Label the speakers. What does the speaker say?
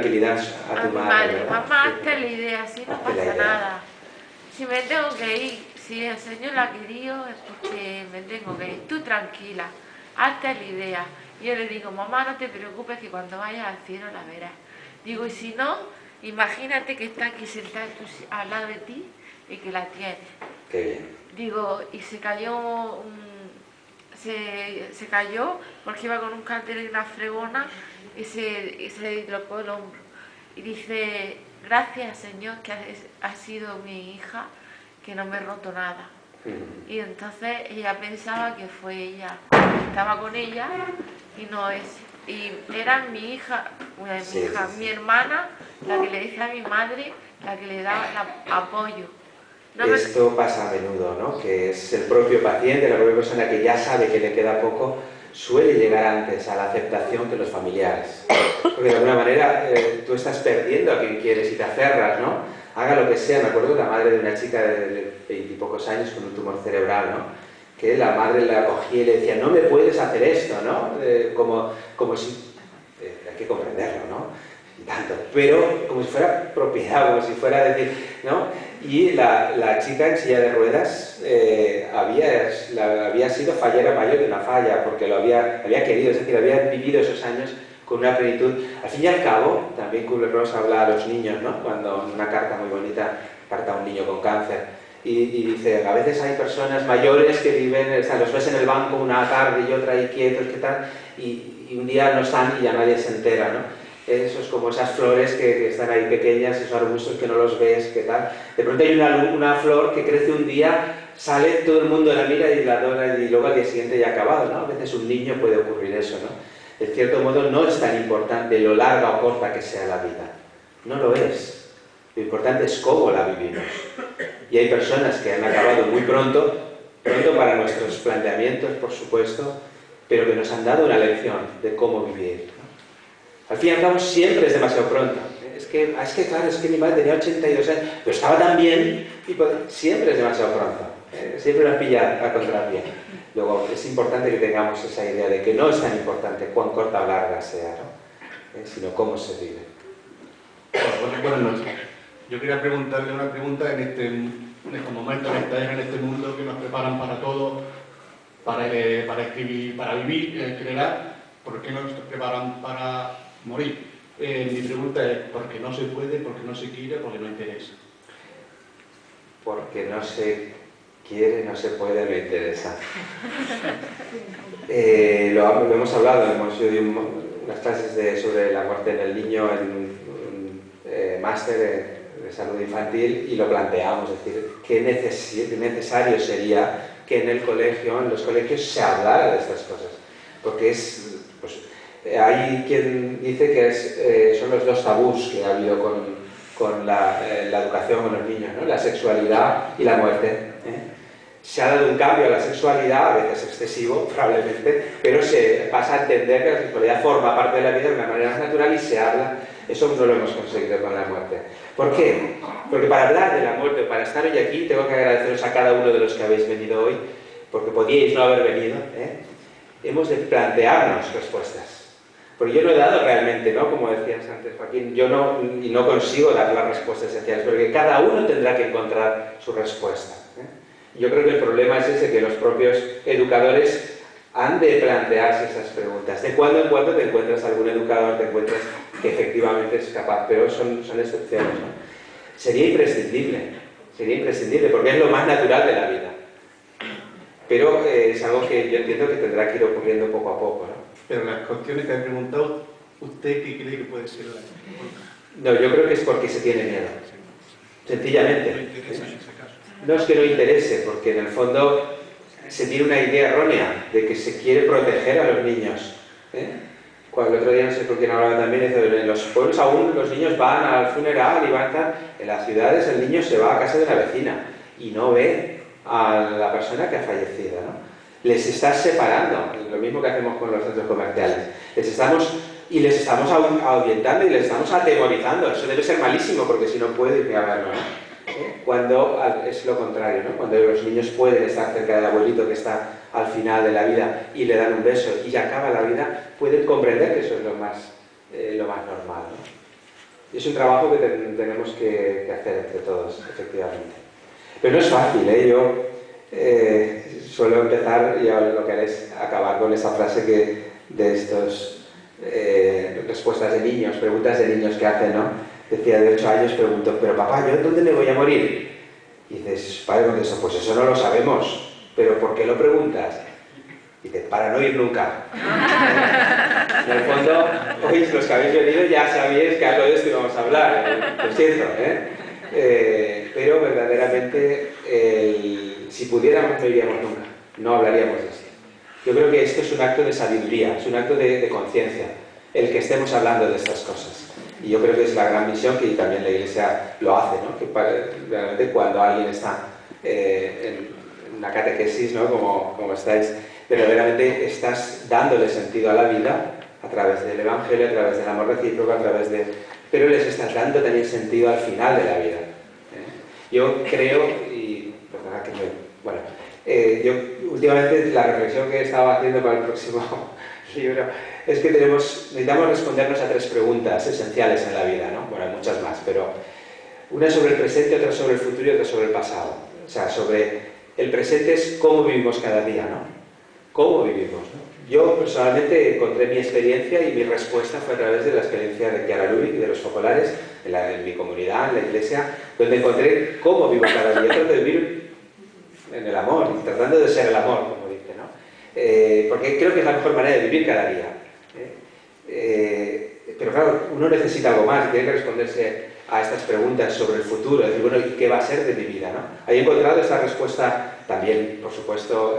Speaker 1: tranquilidad a tu madre, ¿no?
Speaker 2: Mamá, hazte la idea, si no pasa nada. Si me tengo que ir, si el Señor la ha querido, es porque me tengo que ir. Tú tranquila, hazte la idea. Y yo le digo, mamá, no te preocupes que cuando vayas al cielo la verás. Digo, y si no, imagínate que está aquí sentada al lado de ti y que la tienes.
Speaker 1: Qué bien.
Speaker 2: Digo, y se cayó se cayó porque iba con un caldero y una fregona y se dislocó el hombro. Y dice, gracias Señor que has sido mi hija, que no me he roto nada. Y entonces ella pensaba que fue ella, estaba con ella y no es. Y era mi hija, mi hermana, la que le decía a mi madre, la que le daba apoyo.
Speaker 1: Esto pasa a menudo, ¿no? Que es el propio paciente, la propia persona que ya sabe que le queda poco, suele llegar antes a la aceptación que los familiares. Porque de alguna manera tú estás perdiendo a quien quieres y te aferras, ¿no? Haga lo que sea. Me acuerdo de la madre de una chica de 20 y pocos años con un tumor cerebral, ¿no? Que la madre la cogía y le decía, no me puedes hacer esto, ¿no? Como si... hay que comprenderlo, ¿no? Y tanto. Pero como si fuera propiedad, como si fuera decir, ¿no? Y la chica en silla de ruedas había sido fallera mayor de una falla, porque lo había querido, es decir, había vivido esos años con una plenitud. Al fin y al cabo, también Kubler-Ross habla a los niños, ¿no? Cuando en una carta muy bonita, carta a un niño con cáncer, y dice, a veces hay personas mayores que viven, o sea, los ves en el banco una tarde y otra ahí quietos, ¿qué tal? Y un día no están y ya nadie se entera, ¿no? Eso es como esas flores que están ahí pequeñas, esos arbustos que no los ves, ¿qué tal? De pronto hay una flor que crece un día, sale, todo el mundo la mira y la adora y luego al día siguiente ya ha acabado, ¿no? A veces un niño puede ocurrir eso, ¿no? De cierto modo no es tan importante lo larga o corta que sea la vida, no lo es. Lo importante es cómo la vivimos. Y hay personas que han acabado muy pronto para nuestros planteamientos, por supuesto, pero que nos han dado una lección de cómo vivir. Al fin y al cabo siempre es demasiado pronto. Es que claro, es que mi madre tenía 82 años, pero estaba tan bien, y siempre es demasiado pronto. Siempre nos pilla a contrapié. Luego, es importante que tengamos esa idea de que no es tan importante cuán corta o larga sea, ¿no? Sino cómo se vive.
Speaker 3: Buenas noches. Yo quería preguntarle una pregunta en estos momentos, en este mundo que nos preparan para todo, para escribir, para vivir en general. ¿Por qué no nos preparan para morir? Mi pregunta es, ¿por qué no se puede, por qué no se quiere, por qué no interesa?
Speaker 1: Porque no se quiere, no se puede, no interesa. Lo hemos hablado, hemos oído unas clases sobre la muerte en el niño en un máster de salud infantil y lo planteamos, es decir, qué necesario sería que en los colegios se hablara de estas cosas. Porque hay quien dice que son los dos tabús que ha habido con la educación con los niños, ¿no? La sexualidad y la muerte. Se ha dado un cambio a la sexualidad, a veces excesivo, probablemente, pero se pasa a entender que la sexualidad forma parte de la vida de una manera más natural y se habla. Eso no lo hemos conseguido con la muerte. ¿Por qué? Porque para hablar de la muerte, para estar hoy aquí, tengo que agradeceros a cada uno de los que habéis venido hoy, porque podíais no haber venido, hemos de plantearnos respuestas. Porque yo no he dado realmente, ¿no? Como decías antes, Joaquín, yo no consigo dar las respuestas esenciales, porque cada uno tendrá que encontrar su respuesta. Yo creo que el problema es ese, que los propios educadores han de plantearse esas preguntas. De cuando en cuando te encuentras algún educador, te encuentras que efectivamente es capaz, pero son excepciones, ¿no? Sería imprescindible, porque es lo más natural de la vida. Pero es algo que yo entiendo que tendrá que ir ocurriendo poco a poco, ¿no?
Speaker 3: Pero las cuestiones que ha preguntado, ¿usted qué cree que puede ser la...?
Speaker 1: No, yo creo que es porque se tiene miedo. Sencillamente. No es que no interese, porque en el fondo se tiene una idea errónea de que se quiere proteger a los niños. Cuando el otro día, no sé con quién hablaba también, en los pueblos aún los niños van al funeral y van tal. En las ciudades el niño se va a casa de la vecina y no ve a la persona que ha fallecido, ¿no? Les estás separando, lo mismo que hacemos con los centros comerciales. Les estamos ahuyentando y les estamos atemorizando. Eso debe ser malísimo, porque si no puede ir a verlo, ¿no? Cuando es lo contrario, ¿no? Cuando los niños pueden estar cerca del abuelito que está al final de la vida y le dan un beso y ya acaba la vida, pueden comprender que eso es lo más normal, ¿no? Y es un trabajo que tenemos que hacer entre todos, efectivamente. Pero no es fácil, ¿eh? Yo suelo empezar, y lo que haré es acabar con esa frase de estos respuestas de niños, preguntas de niños que hacen, ¿no? Decía, de 8 años, pregunto, pero papá, ¿yo dónde me voy a morir? Y dices, padre, contesta, pues eso no lo sabemos, pero ¿por qué lo preguntas? Y dice, para no ir nunca. En el fondo, hoy los que habéis venido ya sabíais que algo de esto íbamos a hablar, lo siento, pero verdaderamente, si pudiéramos no iríamos nunca, no hablaríamos de esto. Yo creo que esto es un acto de sabiduría, es un acto de conciencia, el que estemos hablando de estas cosas. Y yo creo que es la gran misión que también la Iglesia lo hace, ¿no? Que realmente cuando alguien está en una catequesis, ¿no? Como estáis, verdaderamente estás dándole sentido a la vida a través del Evangelio, a través del amor recíproco, a través de... pero les estás dando también sentido al final de la vida. Yo creo, y perdona que bueno, yo últimamente la reflexión que estaba haciendo para el próximo libro es que necesitamos respondernos a 3 preguntas esenciales en la vida, ¿no? Bueno, hay muchas más, pero una sobre el presente, otra sobre el futuro y otra sobre el pasado. O sea, sobre el presente es cómo vivimos cada día, ¿no? ¿Cómo vivimos, no? Yo personalmente encontré mi experiencia y mi respuesta fue a través de la experiencia de Chiara Lubick y de los focolares en mi comunidad, en la iglesia, donde encontré cómo vivo cada día. Trato de vivir en el amor, tratando de ser el amor, como dice, ¿no? Porque creo que es la mejor manera de vivir cada día. Pero claro, uno necesita algo más, tiene que responderse a estas preguntas sobre el futuro, decir, bueno, ¿y qué va a ser de mi vida, no? Ahí he encontrado esta respuesta también, por supuesto,